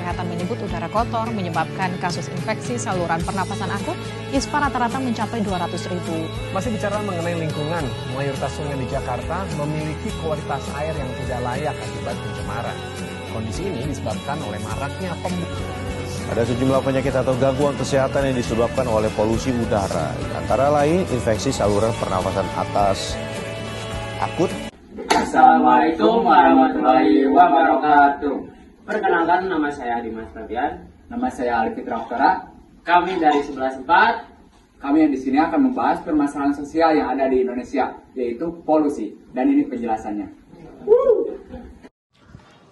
Kesehatan menyebut udara kotor menyebabkan kasus infeksi saluran pernapasan akut ISPA rata-rata mencapai 200.000. Masih bicara mengenai lingkungan, mayoritas sungai di Jakarta memiliki kualitas air yang tidak layak akibat pencemaran. Kondisi ini disebabkan oleh maraknya pembuangan. Ada sejumlah penyakit atau gangguan kesehatan yang disebabkan oleh polusi udara, antara lain infeksi saluran pernapasan atas akut. Assalamualaikum warahmatullahi wabarakatuh. Perkenalkan, nama saya Dimas Fabian. Nama saya Alif Fitrah. Kami dari 11.4. Kami yang di sini akan membahas permasalahan sosial yang ada di Indonesia, yaitu polusi. Dan ini penjelasannya.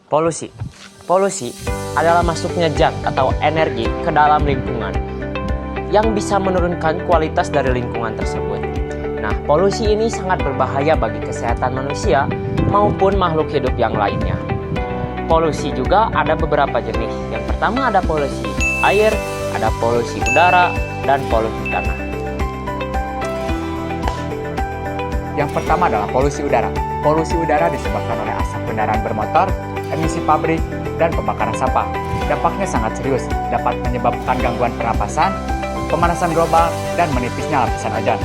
Polusi adalah masuknya zat atau energi ke dalam lingkungan yang bisa menurunkan kualitas dari lingkungan tersebut. Nah, polusi ini sangat berbahaya bagi kesehatan manusia maupun makhluk hidup yang lainnya. Polusi juga ada beberapa jenis. Yang pertama ada polusi air, ada polusi udara, dan polusi tanah. Yang pertama adalah polusi udara. Polusi udara disebabkan oleh asap kendaraan bermotor, emisi pabrik, dan pembakaran sampah. Dampaknya sangat serius, dapat menyebabkan gangguan pernapasan, pemanasan global, dan menipisnya lapisan ozon.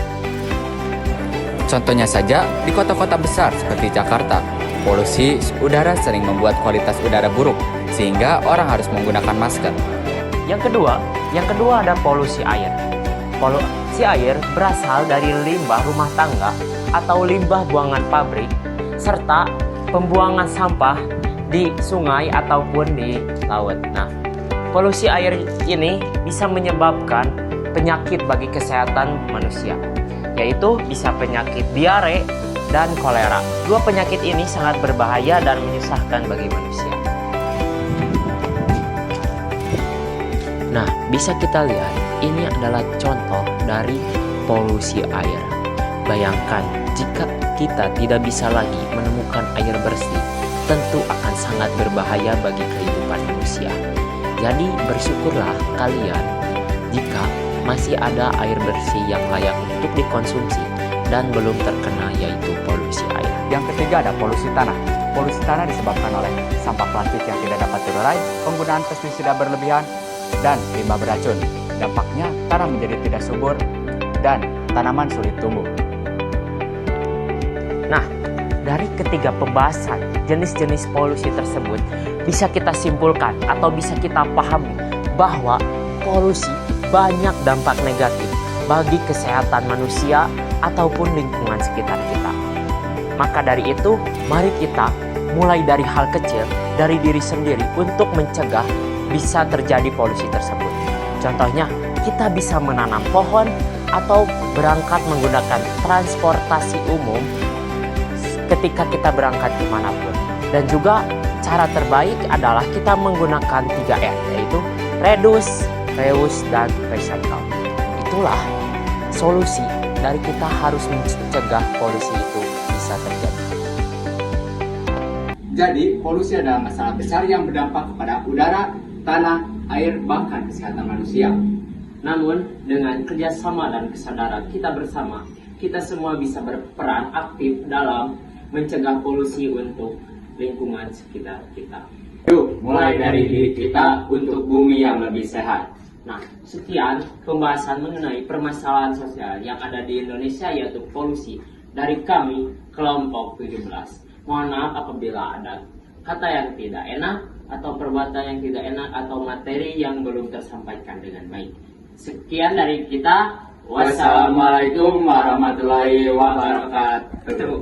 Contohnya saja di kota-kota besar seperti Jakarta, polusi udara sering membuat kualitas udara buruk sehingga orang harus menggunakan masker. Yang kedua ada polusi air. Polusi air berasal dari limbah rumah tangga atau limbah buangan pabrik serta pembuangan sampah di sungai ataupun di laut. Nah, polusi air ini bisa menyebabkan penyakit bagi kesehatan manusia, yaitu bisa penyakit diare dan kolera. Dua penyakit ini sangat berbahaya dan menyusahkan bagi manusia. Nah, bisa kita lihat, ini adalah contoh dari polusi air. Bayangkan, jika kita tidak bisa lagi menemukan air bersih, tentu akan sangat berbahaya bagi kehidupan manusia. Jadi, bersyukurlah kalian jika masih ada air bersih yang layak untuk dikonsumsi dan belum terkena, yaitu polusi air. Yang ketiga ada polusi tanah. Polusi tanah disebabkan oleh sampah plastik yang tidak dapat terurai, penggunaan pestisida berlebihan, dan limbah beracun. Dampaknya tanah menjadi tidak subur dan tanaman sulit tumbuh. Nah, dari ketiga pembahasan jenis-jenis polusi tersebut, bisa kita simpulkan atau bisa kita pahami bahwa polusi banyak dampak negatif bagi kesehatan manusia ataupun lingkungan sekitar kita. Maka dari itu, mari kita mulai dari hal kecil, dari diri sendiri untuk mencegah bisa terjadi polusi tersebut. Contohnya, kita bisa menanam pohon atau berangkat menggunakan transportasi umum ketika kita berangkat kemanapun. Dan juga cara terbaik adalah kita menggunakan 3R, yaitu reduce, reuse, dan recycle. Itulah solusi dari kita harus mencegah polusi itu bisa terjadi. Jadi, polusi adalah masalah besar yang berdampak kepada udara, tanah, air, bahkan kesehatan manusia. Namun, dengan kerjasama dan kesadaran kita bersama, kita semua bisa berperan aktif dalam mencegah polusi untuk lingkungan sekitar kita. Yuk, mulai dari diri kita untuk bumi yang lebih sehat. Nah, sekian pembahasan mengenai permasalahan sosial yang ada di Indonesia, yaitu polusi, dari kami, kelompok 17. Mohon maaf apabila ada kata yang tidak enak, atau perbuatan yang tidak enak, atau materi yang belum tersampaikan dengan baik. Sekian dari kita. Wassalamualaikum warahmatullahi wabarakatuh.